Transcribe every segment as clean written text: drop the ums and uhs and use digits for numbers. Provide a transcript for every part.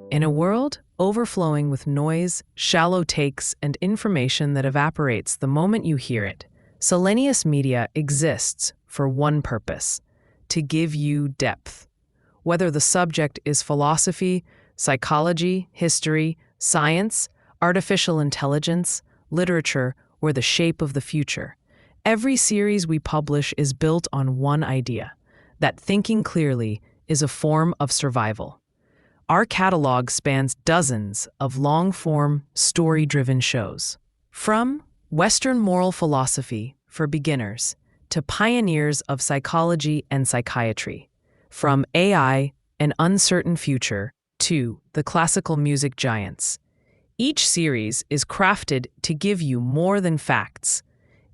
In a world overflowing with noise, shallow takes, and information that evaporates the moment you hear it, Selenius Media exists for one purpose: to give you depth. Whether the subject is philosophy, psychology, history, science, artificial intelligence, literature, or the shape of the future, every series we publish is built on one idea: that thinking clearly is a form of survival. Our catalog spans dozens of long-form, story-driven shows. From Western moral philosophy for beginners to pioneers of psychology and psychiatry, from AI, an uncertain future, to the classical music giants. Each series is crafted to give you more than facts.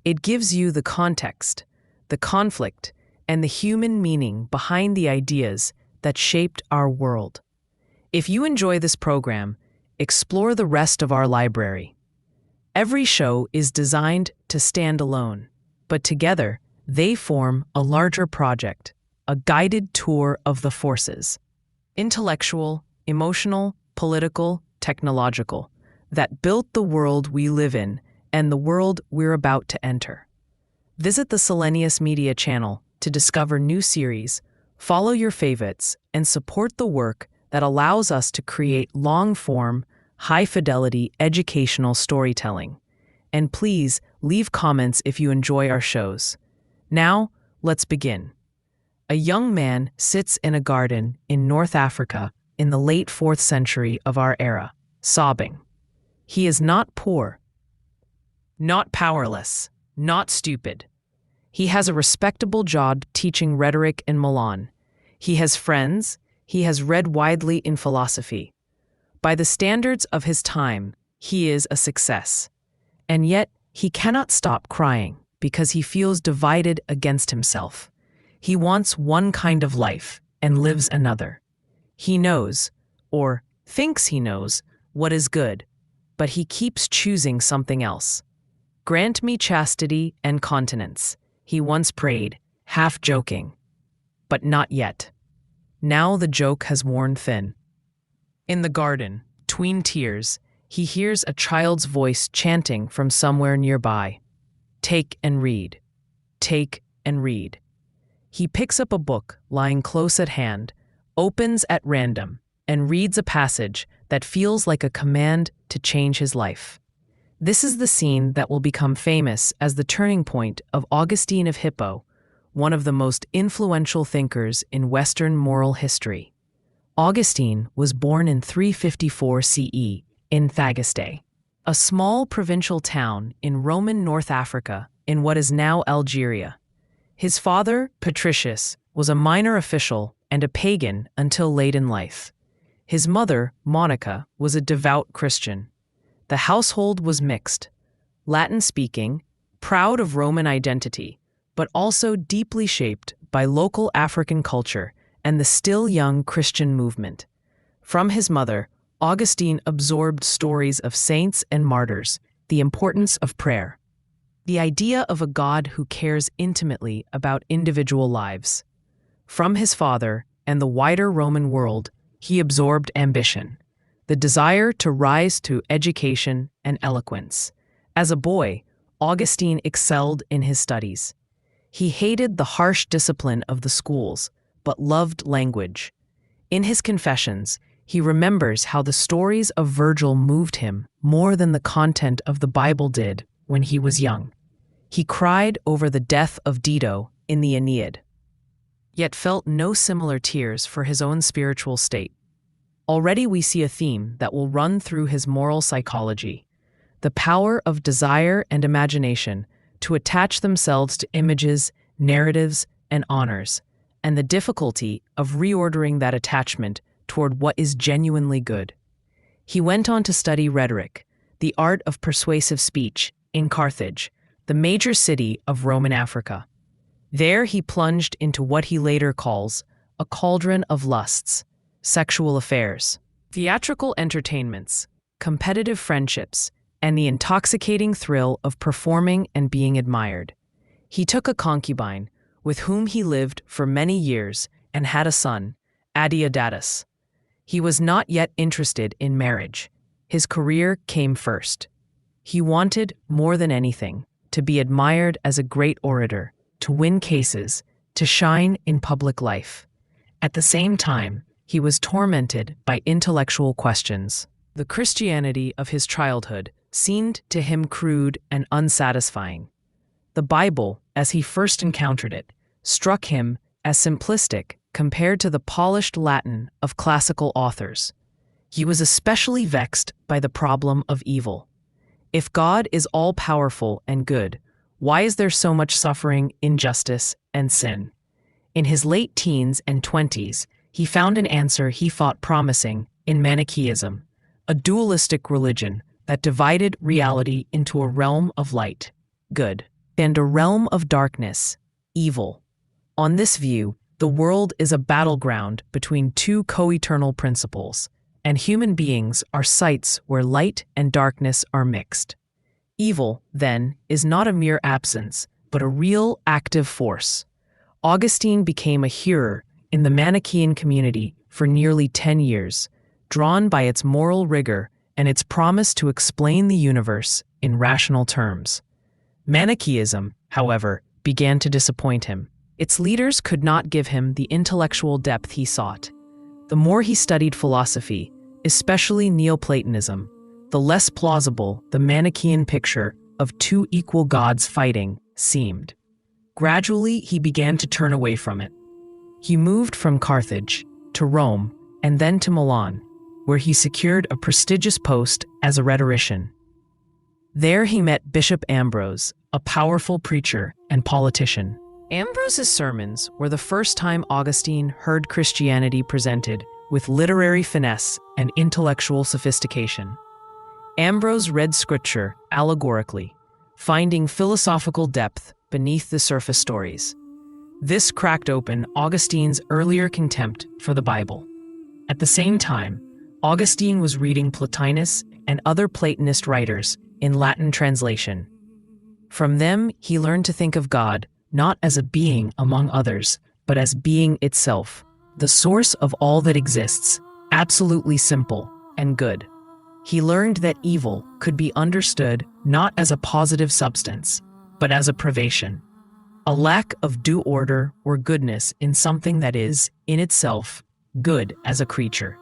It gives you the context, the conflict, and the human meaning behind the ideas that shaped our world. If you enjoy this program, explore the rest of our library. Every show is designed to stand alone, but together they form a larger project, a guided tour of the forces, intellectual, emotional, political, technological, that built the world we live in and the world we're about to enter. Visit the Selenius Media channel to discover new series, follow your favorites, and support the work that allows us to create long-form, high-fidelity educational storytelling. And please leave comments if you enjoy our shows. Now, let's begin. A young man sits in a garden in North Africa in the late 4th century of our era, sobbing. He is not poor, not powerless, not stupid. He has a respectable job teaching rhetoric in Milan. He has friends. He has read widely in philosophy. By the standards of his time, he is a success. And yet, he cannot stop crying because he feels divided against himself. He wants one kind of life and lives another. He knows, or thinks he knows, what is good, but he keeps choosing something else. "Grant me chastity and continence," he once prayed, half joking. But not yet. Now the joke has worn thin. In the garden, tween tears, he hears a child's voice chanting from somewhere nearby. "Take and read. Take and read." He picks up a book lying close at hand, opens at random, and reads a passage that feels like a command to change his life. This is the scene that will become famous as the turning point of Augustine of Hippo, one of the most influential thinkers in Western moral history. Augustine was born in 354 CE in Thagaste, a small provincial town in Roman North Africa in what is now Algeria. His father, Patricius, was a minor official and a pagan until late in life. His mother, Monica, was a devout Christian. The household was mixed, Latin-speaking, proud of Roman identity, but also deeply shaped by local African culture and the still young Christian movement. From his mother, Augustine absorbed stories of saints and martyrs, the importance of prayer, the idea of a God who cares intimately about individual lives. From his father and the wider Roman world, he absorbed ambition, the desire to rise to education and eloquence. As a boy, Augustine excelled in his studies. He hated the harsh discipline of the schools, but loved language. In his confessions, he remembers how the stories of Virgil moved him more than the content of the Bible did when he was young. He cried over the death of Dido in the Aeneid, yet felt no similar tears for his own spiritual state. Already we see a theme that will run through his moral psychology: the power of desire and imagination to attach themselves to images, narratives, and honors, and the difficulty of reordering that attachment toward what is genuinely good. He went on to study rhetoric, the art of persuasive speech, in Carthage, the major city of Roman Africa. There he plunged into what he later calls a cauldron of lusts, sexual affairs, theatrical entertainments, competitive friendships, and the intoxicating thrill of performing and being admired. He took a concubine, with whom he lived for many years, and had a son, Adeodatus. He was not yet interested in marriage. His career came first. He wanted, more than anything, to be admired as a great orator, to win cases, to shine in public life. At the same time, he was tormented by intellectual questions. The Christianity of his childhood seemed to him crude and unsatisfying. The Bible, as he first encountered it, struck him as simplistic compared to the polished Latin of classical authors. He was especially vexed by the problem of evil. If God is all-powerful and good, why is there so much suffering, injustice, and sin? In his late teens and 20s, he found an answer he thought promising in Manichaeism, a dualistic religion that divided reality into a realm of light, good, and a realm of darkness, evil. On this view, the world is a battleground between two co-eternal principles, and human beings are sites where light and darkness are mixed. Evil, then, is not a mere absence, but a real active force. Augustine became a hearer in the Manichaean community for nearly 10 years, drawn by its moral rigor and its promise to explain the universe in rational terms. Manichaeism, however, began to disappoint him. Its leaders could not give him the intellectual depth he sought. The more he studied philosophy, especially Neoplatonism, the less plausible the Manichaean picture of two equal gods fighting seemed. Gradually, he began to turn away from it. He moved from Carthage to Rome and then to Milan, where he secured a prestigious post as a rhetorician. There he met Bishop Ambrose, a powerful preacher and politician. Ambrose's sermons were the first time Augustine heard Christianity presented with literary finesse and intellectual sophistication. Ambrose read scripture allegorically, finding philosophical depth beneath the surface stories. This cracked open Augustine's earlier contempt for the Bible. At the same time, Augustine was reading Plotinus and other Platonist writers in Latin translation. From them, he learned to think of God not as a being among others, but as being itself, the source of all that exists, absolutely simple and good. He learned that evil could be understood not as a positive substance, but as a privation, a lack of due order or goodness in something that is, in itself, good as a creature.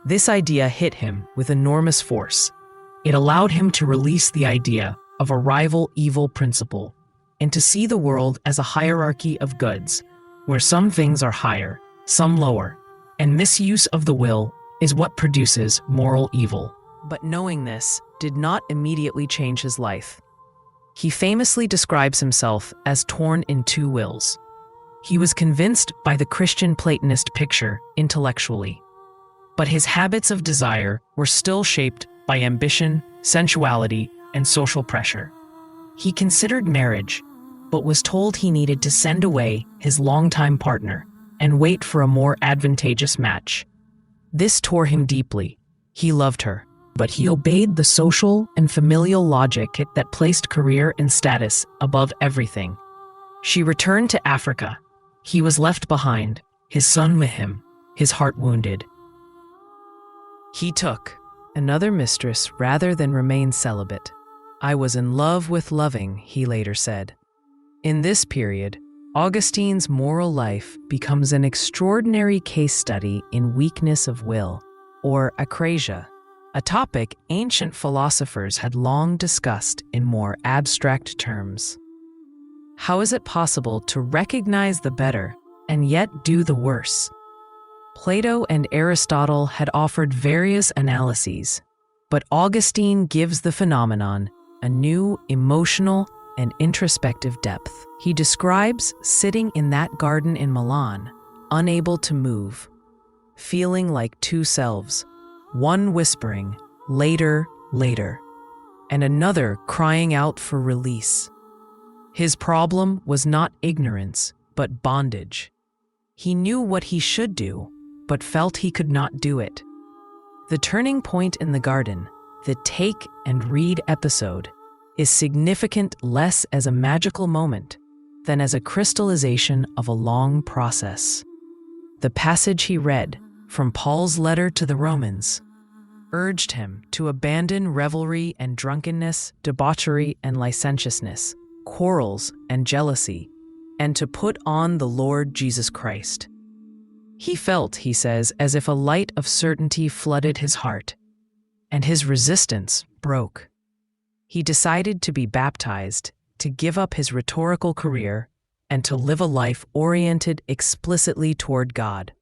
This idea hit him with enormous force. It allowed him to release the idea of a rival evil principle and to see the world as a hierarchy of goods, where some things are higher, some lower, and misuse of the will is what produces moral evil. But knowing this did not immediately change his life. He famously describes himself as torn in two wills. He was convinced by the Christian Platonist picture intellectually, but his habits of desire were still shaped by ambition, sensuality, and social pressure. He considered marriage, but was told he needed to send away his longtime partner and wait for a more advantageous match. This tore him deeply. He loved her, but he obeyed the social and familial logic that placed career and status above everything. She returned to Africa. He was left behind, his son with him, his heart wounded. He took another mistress rather than remain celibate. I was in love with loving, he later said. In this period, Augustine's moral life becomes an extraordinary case study in weakness of will, or akrasia, a topic ancient philosophers had long discussed in more abstract terms. How is it possible to recognize the better and yet do the worse? Plato and Aristotle had offered various analyses, but Augustine gives the phenomenon a new emotional and introspective depth. He describes sitting in that garden in Milan, unable to move, feeling like two selves, one whispering, "Later, later," and another crying out for release. His problem was not ignorance, but bondage. He knew what he should do, but felt he could not do it. The turning point in the garden, the take and read episode, is significant less as a magical moment than as a crystallization of a long process. The passage he read, from Paul's letter to the Romans, urged him to abandon revelry and drunkenness, debauchery and licentiousness, quarrels and jealousy, and to put on the Lord Jesus Christ. He felt, he says, as if a light of certainty flooded his heart, and his resistance broke. He decided to be baptized, to give up his rhetorical career, and to live a life oriented explicitly toward God.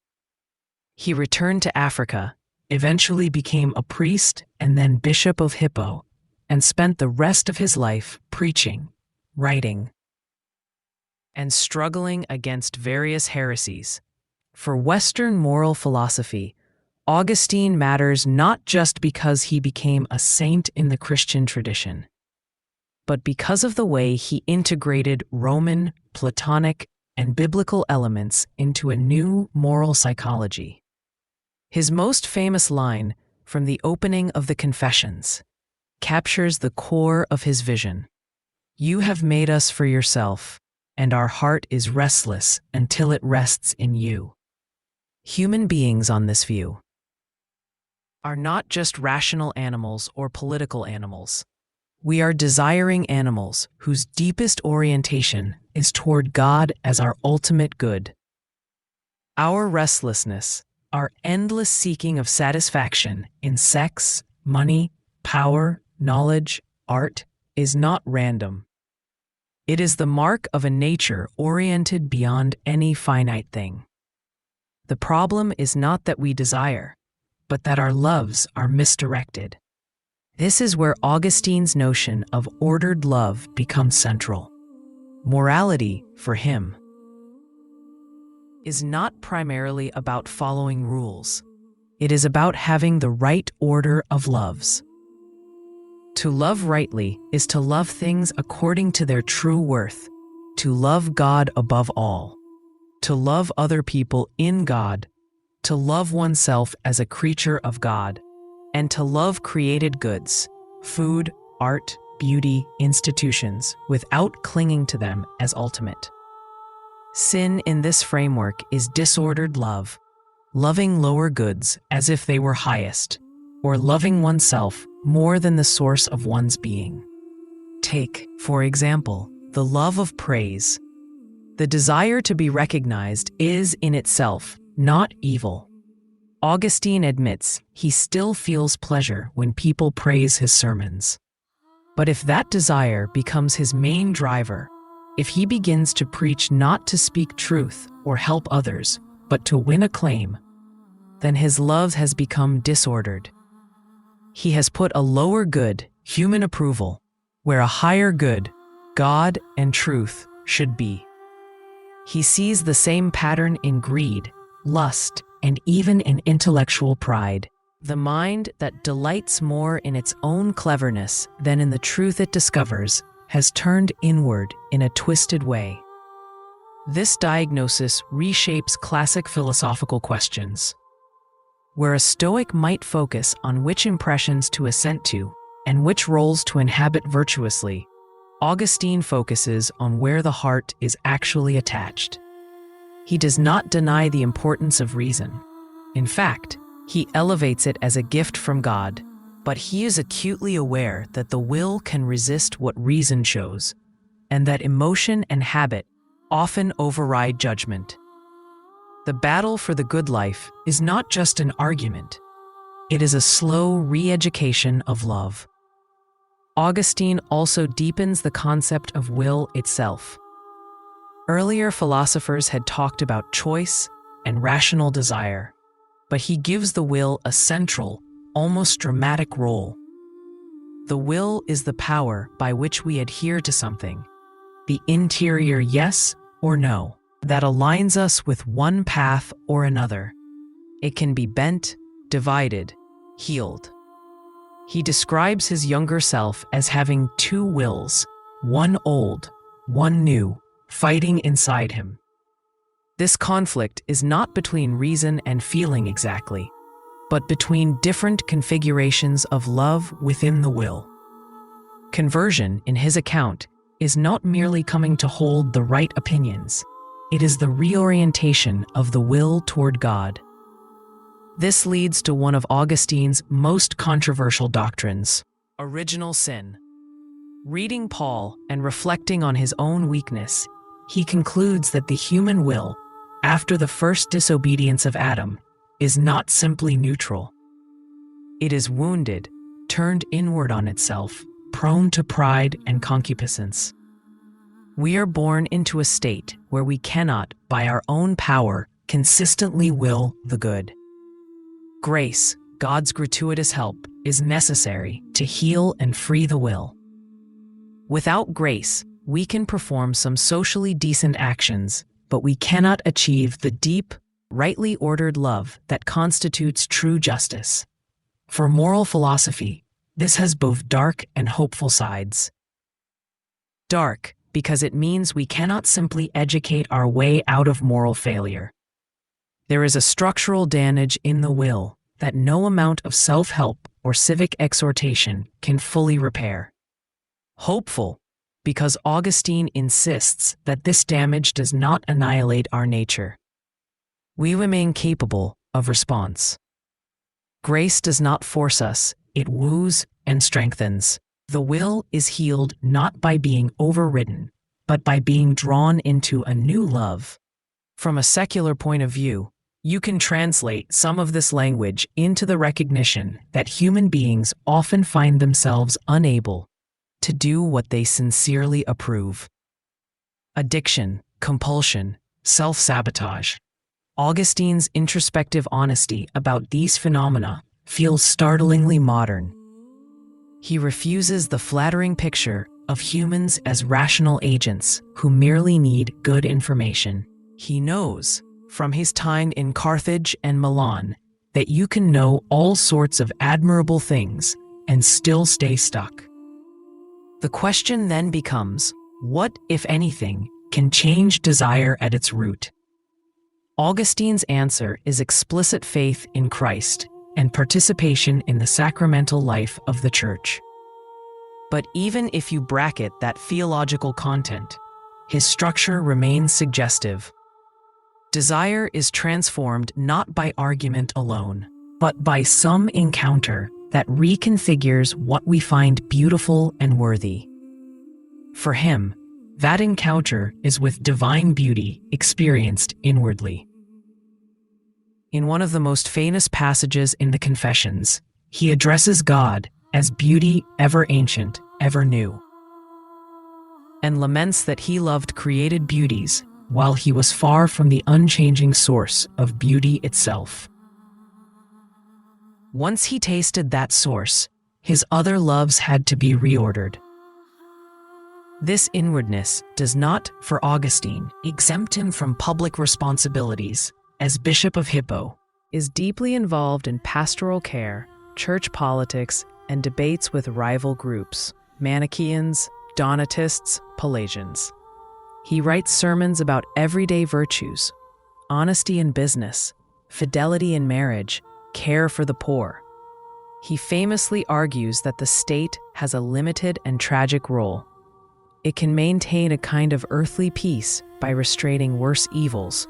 He returned to Africa, eventually became a priest and then Bishop of Hippo, and spent the rest of his life preaching, writing, and struggling against various heresies. For Western moral philosophy, Augustine matters not just because he became a saint in the Christian tradition, but because of the way he integrated Roman, Platonic, and biblical elements into a new moral psychology. His most famous line, from the opening of the Confessions, captures the core of his vision. "You have made us for yourself, and our heart is restless until it rests in you." Human beings, on this view, are not just rational animals or political animals. We are desiring animals whose deepest orientation is toward God as our ultimate good. Our restlessness, our endless seeking of satisfaction in sex, money, power, knowledge, art, is not random. It is the mark of a nature oriented beyond any finite thing. The problem is not that we desire, but that our loves are misdirected. This is where Augustine's notion of ordered love becomes central. Morality, for him, is not primarily about following rules. It is about having the right order of loves. To love rightly is to love things according to their true worth, to love God above all, to love other people in God, to love oneself as a creature of God, and to love created goods, food, art, beauty, institutions, without clinging to them as ultimate. Sin in this framework is disordered love, loving lower goods as if they were highest, or loving oneself more than the source of one's being. Take, for example, the love of praise. The desire to be recognized is in itself not evil. Augustine admits he still feels pleasure when people praise his sermons. But if that desire becomes his main driver, if he begins to preach not to speak truth or help others, but to win acclaim, then his love has become disordered. He has put a lower good, human approval, where a higher good, God and truth, should be. He sees the same pattern in greed, lust, and even in intellectual pride. The mind that delights more in its own cleverness than in the truth it discovers has turned inward in a twisted way. This diagnosis reshapes classic philosophical questions. Where a Stoic might focus on which impressions to assent to and which roles to inhabit virtuously, Augustine focuses on where the heart is actually attached. He does not deny the importance of reason. In fact, he elevates it as a gift from God, but he is acutely aware that the will can resist what reason shows, and that emotion and habit often override judgment. The battle for the good life is not just an argument. It is a slow re-education of love. Augustine also deepens the concept of will itself. Earlier philosophers had talked about choice and rational desire, but he gives the will a central, almost dramatic role. The will is the power by which we adhere to something, the interior yes or no, that aligns us with one path or another. It can be bent, divided, healed. He describes his younger self as having two wills, one old, one new, fighting inside him. This conflict is not between reason and feeling exactly, but between different configurations of love within the will. Conversion, in his account, is not merely coming to hold the right opinions. It is the reorientation of the will toward God. This leads to one of Augustine's most controversial doctrines, original sin. Reading Paul and reflecting on his own weakness, he concludes that the human will, after the first disobedience of Adam, is not simply neutral. It is wounded, turned inward on itself, prone to pride and concupiscence. We are born into a state where we cannot, by our own power, consistently will the good. Grace, God's gratuitous help, is necessary to heal and free the will. Without grace, we can perform some socially decent actions, but we cannot achieve the deep, rightly ordered love that constitutes true justice. For moral philosophy, this has both dark and hopeful sides. Dark, because it means we cannot simply educate our way out of moral failure. There is a structural damage in the will that no amount of self-help or civic exhortation can fully repair. Hopeful, because Augustine insists that this damage does not annihilate our nature. We remain capable of response. Grace does not force us, it woos and strengthens. The will is healed not by being overridden, but by being drawn into a new love. From a secular point of view, you can translate some of this language into the recognition that human beings often find themselves unable to do what they sincerely approve. Addiction, compulsion, self-sabotage. Augustine's introspective honesty about these phenomena feels startlingly modern. He refuses the flattering picture of humans as rational agents who merely need good information. He knows, from his time in Carthage and Milan, that you can know all sorts of admirable things and still stay stuck. The question then becomes, what, if anything, can change desire at its root? Augustine's answer is explicit faith in Christ and participation in the sacramental life of the Church. But even if you bracket that theological content, his structure remains suggestive. Desire is transformed not by argument alone, but by some encounter that reconfigures what we find beautiful and worthy. For him, that encounter is with divine beauty experienced inwardly. In one of the most famous passages in the Confessions, he addresses God as beauty ever ancient, ever new, and laments that he loved created beauties while he was far from the unchanging source of beauty itself. Once he tasted that source, his other loves had to be reordered. This inwardness does not, for Augustine, exempt him from public responsibilities. As Bishop of Hippo, is deeply involved in pastoral care, church politics, and debates with rival groups, Manichaeans, Donatists, Pelagians. He writes sermons about everyday virtues, honesty in business, fidelity in marriage, care for the poor. He famously argues that the state has a limited and tragic role. It can maintain a kind of earthly peace by restraining worse evils,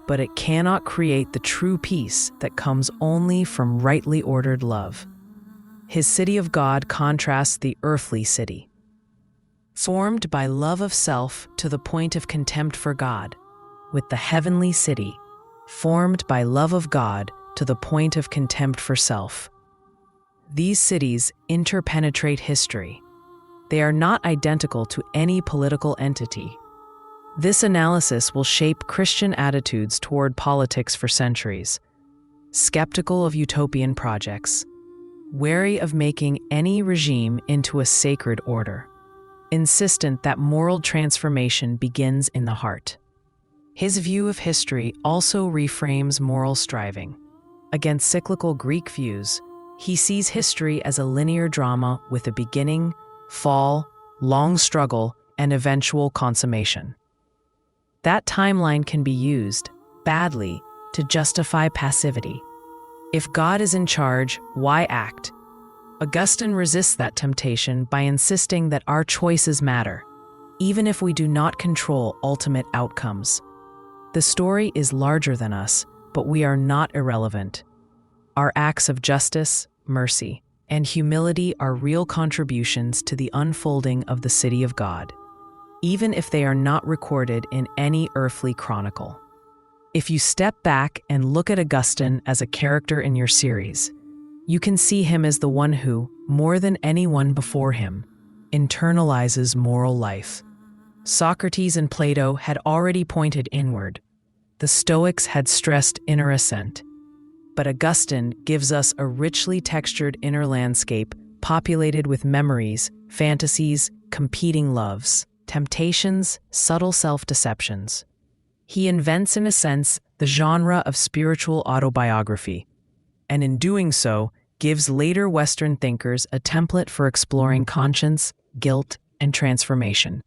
but it cannot create the true peace that comes only from rightly ordered love. His city of God contrasts the earthly city, formed by love of self to the point of contempt for God, with the heavenly city, formed by love of God to the point of contempt for self. These cities interpenetrate history. They are not identical to any political entity. This analysis will shape Christian attitudes toward politics for centuries. Skeptical of utopian projects, wary of making any regime into a sacred order, insistent that moral transformation begins in the heart. His view of history also reframes moral striving. Against cyclical Greek views, he sees history as a linear drama with a beginning, fall, long struggle, and eventual consummation. That timeline can be used, badly, to justify passivity. If God is in charge, why act? Augustine resists that temptation by insisting that our choices matter, even if we do not control ultimate outcomes. The story is larger than us, but we are not irrelevant. Our acts of justice, mercy, and humility are real contributions to the unfolding of the city of God, even if they are not recorded in any earthly chronicle. If you step back and look at Augustine as a character in your series, you can see him as the one who, more than anyone before him, internalizes moral life. Socrates and Plato had already pointed inward. The Stoics had stressed inner ascent. But Augustine gives us a richly textured inner landscape populated with memories, fantasies, competing loves, temptations, subtle self-deceptions. He invents, in a sense, the genre of spiritual autobiography, and in doing so, gives later Western thinkers a template for exploring conscience, guilt, and transformation.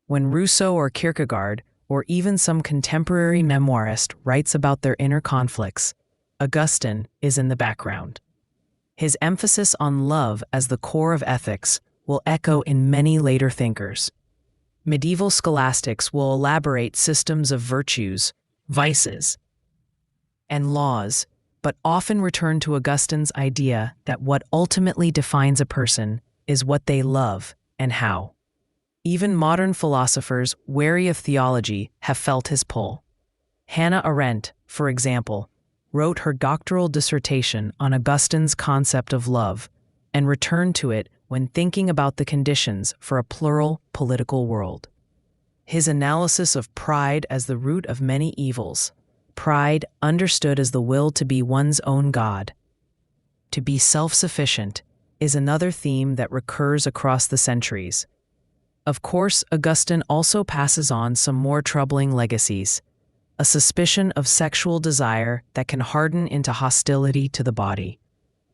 When Rousseau or Kierkegaard, or even some contemporary memoirist writes about their inner conflicts, Augustine is in the background. His emphasis on love as the core of ethics will echo in many later thinkers. Medieval scholastics will elaborate systems of virtues, vices, and laws, but often return to Augustine's idea that what ultimately defines a person is what they love and how. Even modern philosophers wary of theology have felt his pull. Hannah Arendt, for example, wrote her doctoral dissertation on Augustine's concept of love and returned to it when thinking about the conditions for a plural political world. His analysis of pride as the root of many evils, pride understood as the will to be one's own God, to be self-sufficient, is another theme that recurs across the centuries. Of course, Augustine also passes on some more troubling legacies: a suspicion of sexual desire that can harden into hostility to the body,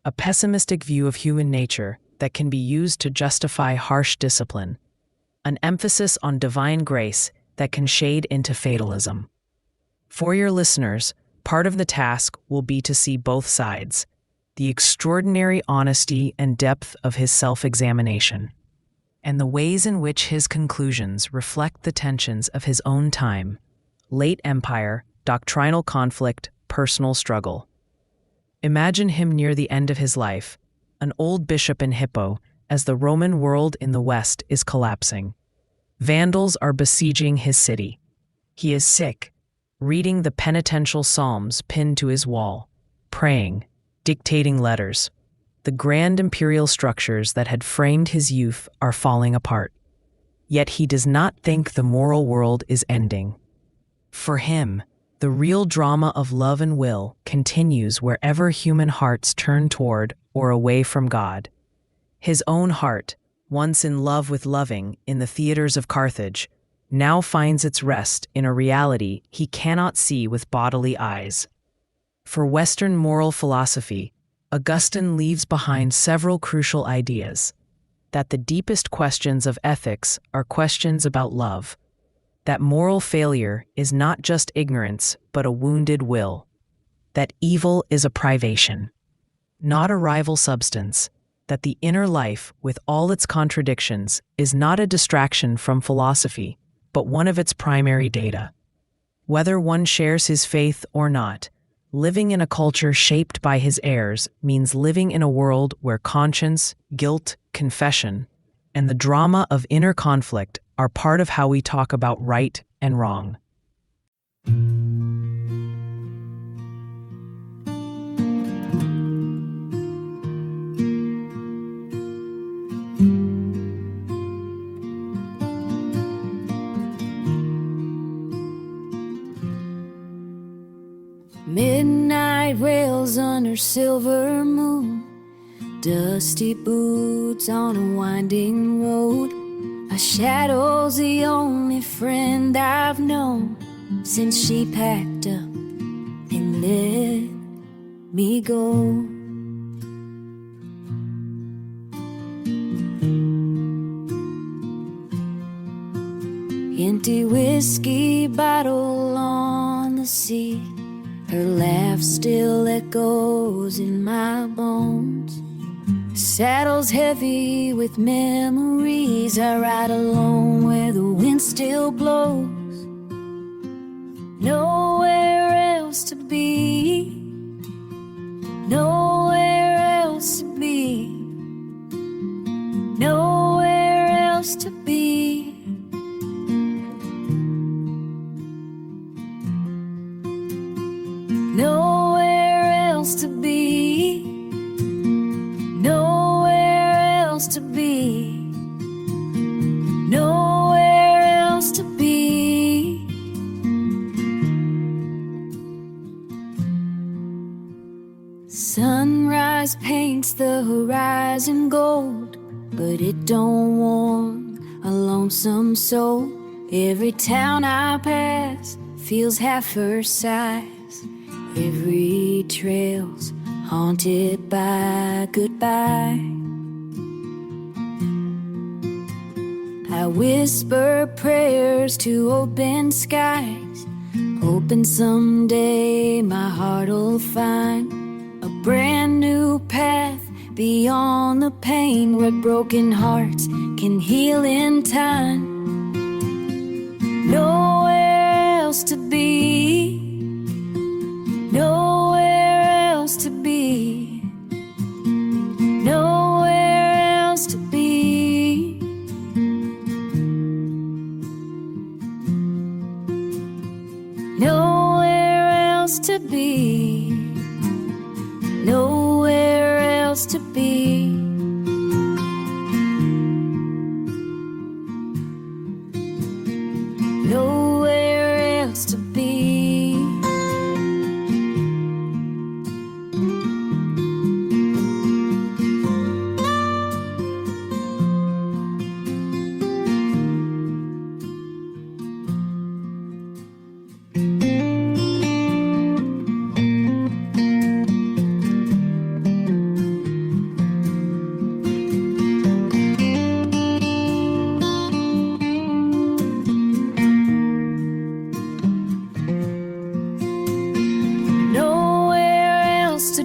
a pessimistic view of human nature that can be used to justify harsh discipline, an emphasis on divine grace that can shade into fatalism. For your listeners, part of the task will be to see both sides, the extraordinary honesty and depth of his self-examination, and the ways in which his conclusions reflect the tensions of his own time: late empire, doctrinal conflict, personal struggle. Imagine him near the end of his life, an old bishop in Hippo, as the Roman world in the West is collapsing. Vandals are besieging his city. He is sick, reading the penitential psalms pinned to his wall, praying, dictating letters. The grand imperial structures that had framed his youth are falling apart. Yet he does not think the moral world is ending. For him, the real drama of love and will continues wherever human hearts turn toward or away from God. His own heart, once in love with loving in the theaters of Carthage, now finds its rest in a reality he cannot see with bodily eyes. For Western moral philosophy, Augustine leaves behind several crucial ideas: that the deepest questions of ethics are questions about love, that moral failure is not just ignorance but a wounded will, that evil is a privation, not a rival substance, that the inner life, with all its contradictions, is not a distraction from philosophy, but one of its primary data. Whether one shares his faith or not, living in a culture shaped by his errors means living in a world where conscience, guilt, confession, and the drama of inner conflict are part of how we talk about right and wrong. Midnight rails under silver moon, dusty boots on a winding road. A shadow's the only friend I've known since she packed up and let me go. Empty whiskey bottle on the seat, her laugh still echoes in my bones. Saddle's heavy with memories. I ride alone where the wind still blows. Nowhere else to be, no sunrise paints the horizon gold, but it don't warm a lonesome soul. Every town I pass feels half her size. Every trail's haunted by goodbye. I whisper prayers to open skies, hoping someday my heart'll find a brand new path beyond the pain, where broken hearts can heal in time. Nowhere else to be, nowhere else to be, nowhere else to be. Nowhere else to be, nowhere else to be. Nowhere else to be. Nowhere else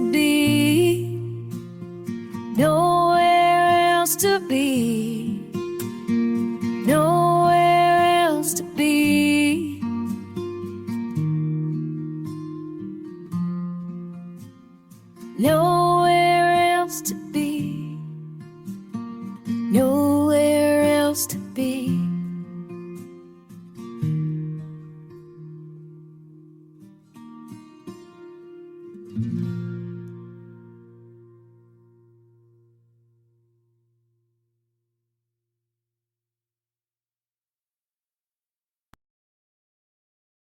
to be, nowhere else to be. Nowhere else to be, nowhere else to be.